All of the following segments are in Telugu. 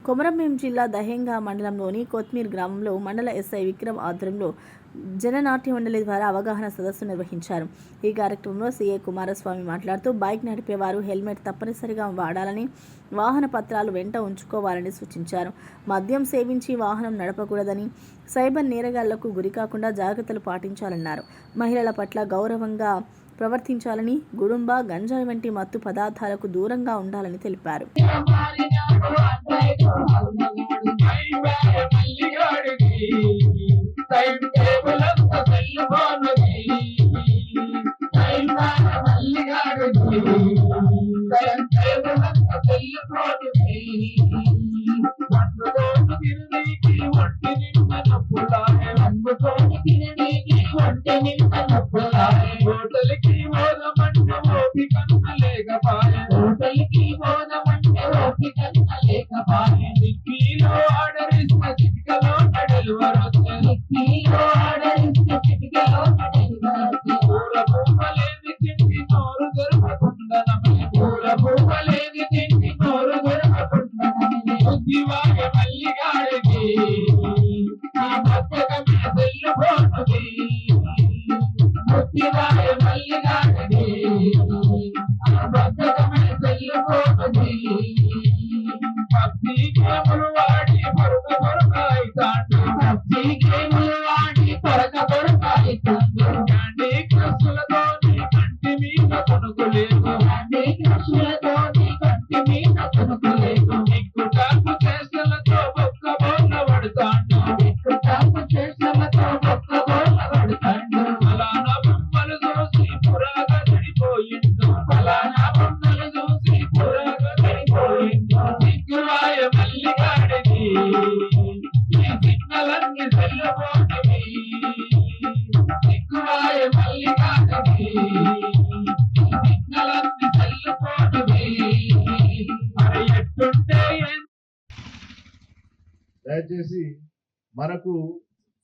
కొమరంభీం జిల్లా దహేంగా మండలంలోని కొత్మీర్ గ్రామంలో మండల ఎస్ఐ విక్రమ్ ఆధ్వర్యంలో జననాట్య మండలి ద్వారా అవగాహన సదస్సు నిర్వహించారు. ఈ కార్యక్రమంలో సీఐ కుమారస్వామి మాట్లాడుతూ బైక్ నడిపేవారు హెల్మెట్ తప్పనిసరిగా వాడాలని, వాహన పత్రాలు వెంట ఉంచుకోవాలని సూచించారు. మద్యం సేవించి వాహనం నడపకూడదని, సైబర్ నేరగాళ్లకు గురికాకుండా జాగ్రత్తలు పాటించాలన్నారు. మహిళల పట్ల గౌరవంగా ప్రవర్తించాలని, గుడుంబా, గంజాయి వంటి మత్తు పదార్థాలకు దూరంగా ఉండాలని తెలిపారు. దయచేసి మనకు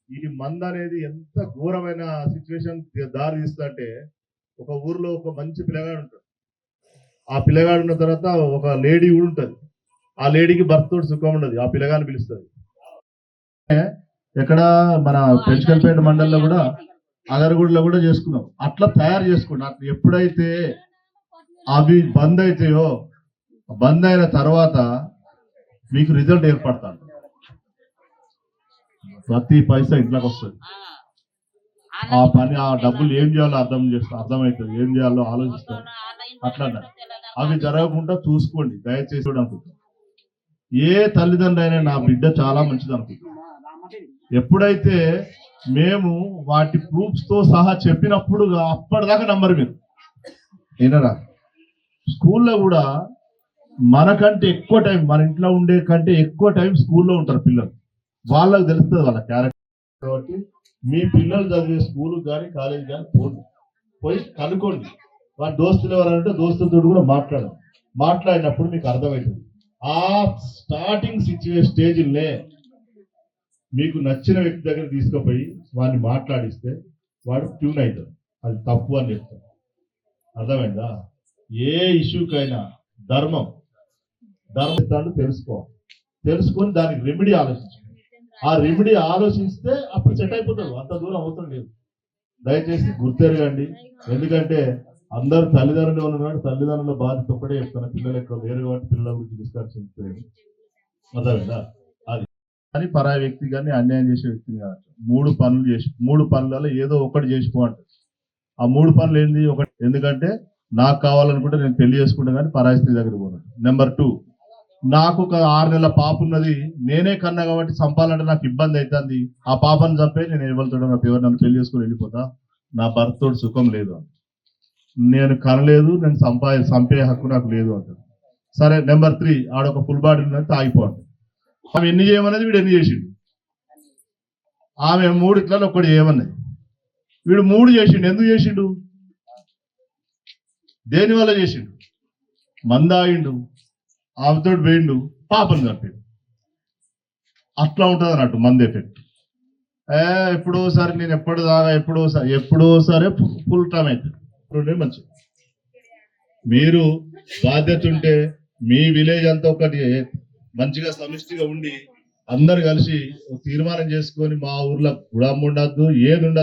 ఈ మంద అనేది ఎంత ఘోరమైన సిచ్యువేషన్ దారి తీస్తుంటే, ఒక ఊర్లో ఒక మంచి పిల్లగాడు ఉంటాడు. ఆ పిల్లగాడు ఉన్న తర్వాత ఒక లేడీ కూడా ఉంటుంది. ఆ లేడీకి భర్త తోటి సుఖం ఉండదు, ఆ పిల్లగాని పిలుస్తుంది. ఎక్కడ మన పెంచుకల్పేట మండలంలో కూడా అగరగూడలో కూడా చేసుకున్నాం. అట్లా తయారు చేసుకున్నాం. అట్లా ఎప్పుడైతే అవి బంద్ అవుతాయో, బంద్ అయిన తర్వాత మీకు రిజల్ట్ ఏర్పడతాడు. ప్రతి పైసా ఇంట్లోకి వస్తుంది. ఆ పని, ఆ డబ్బులు ఏం చేయాలో అర్థమవుతుంది, ఏం చేయాలో ఆలోచిస్తారు. అట్లా అవి జరగకుండా చూసుకోండి దయచేసి అనుకుంటాం. ఏ తల్లిదండ్రులు అయినా నా బిడ్డ చాలా మంచిది అనుకుంటాం. ఎప్పుడైతే మేము వాటి ప్రూఫ్స్ తో సహా చెప్పినప్పుడు అప్పటిదాకా నమ్మరు మీరు. ఏనరా స్కూల్లో కూడా మనకంటే ఎక్కువ టైం, మన ఇంట్లో ఉండే కంటే ఎక్కువ టైం స్కూల్లో ఉంటారు పిల్లలు. వాళ్ళకి తెలుస్తుంది వాళ్ళ క్యారెక్టర్. కాబట్టి మీ పిల్లలు చదివే స్కూల్ కానీ కాలేజ్ కానీ పోయి కనుక్కోండి. వాళ్ళ దోస్తులు ఎవరంటే దోస్తులతో కూడా మాట్లాడినప్పుడు మీకు అర్థమవుతుంది. ఆ స్టార్టింగ్ స్టేజ్లే మీకు నచ్చిన వ్యక్తి దగ్గర తీసుకుపోయి వాడిని మాట్లాడిస్తే వాడు ట్యూన్ అవుతాడు. అది తప్పు అని చెప్తాడు. అర్థమైందా? ఏ ఇష్యూకైనా ధర్మం తెలుసుకొని దానికి రెమెడీ ఆలోచించండి. ఆ రెమెడీ ఆలోచిస్తే అప్పుడు సెట్ అయిపోతాడు. అంత దూరం అవసరం లేదు. దయచేసి గుర్తెరగండి. ఎందుకంటే అందరూ తల్లిదండ్రులు ఉన్నాడు, తల్లిదండ్రుల బాధ్యత ఒకటే చెప్తాను. పిల్లలు ఎక్కువ లేరు కాబట్టి పిల్లల గురించి డిస్కషన్ చేయలేదు. అర్థమైందా? అది కానీ పరాయి వ్యక్తి కానీ అన్యాయం చేసే వ్యక్తిని కాదు. 3 పనులలో ఏదో ఒకటి చేసిపోంటారు. ఆ 3 పనులు ఏంది? ఒకటి, ఎందుకంటే నాకు కావాలనుకుంటే నేను పెళ్లి చేసుకుంటా కానీ పరాయి స్త్రీ దగ్గర పోను. నెంబర్ 2, నాకు ఒక 6 నెలల పాప ఉన్నది, నేనే కన్నా కాబట్టి చంపాలంటే నాకు ఇబ్బంది అవుతుంది. ఆ పాపను చంపే నేను ఎవరితో నన్ను పెళ్లి చేసుకుని వెళ్ళిపోతా, నా భర్తతో సుఖం లేదు అని. నేను కనలేదు, నేను చంపే హక్కు నాకు లేదు అంటాడు. సరే, నెంబర్ 3, ఆడొక ఫుల్ బాడీ ఉన్నది, తాగిపోండి. ఆమె ఎన్ని చేయమన్నది, వీడు ఎన్ని చేసిండు? ఆమె 3 ఇట్లలో ఒకటి చేయమన్నది, వీడు 3 చేసిండు. ఎందుకు చేసిండు? దేనివల్ల చేసిండు? మందాయిండు, ఆమెతో వేయండు, పాపను చంపాడు. అట్లా ఉంటుంది అన్నట్టు మంది ఎఫెక్ట్. ఎప్పుడోసారి నేను ఎప్పుడోసారి ఫుల్ టైం అవుతుంది. మంచిది. మీరు బాధ్యత ఉంటే మీ విలేజ్ అంతా ఒకటి మంచిగా సమిష్టిగా ఉండి అందరు కలిసి ఒక తీర్మానం చేసుకొని మా ఊర్లో గుడాం ఉండద్దు ఏది ఉండద్దు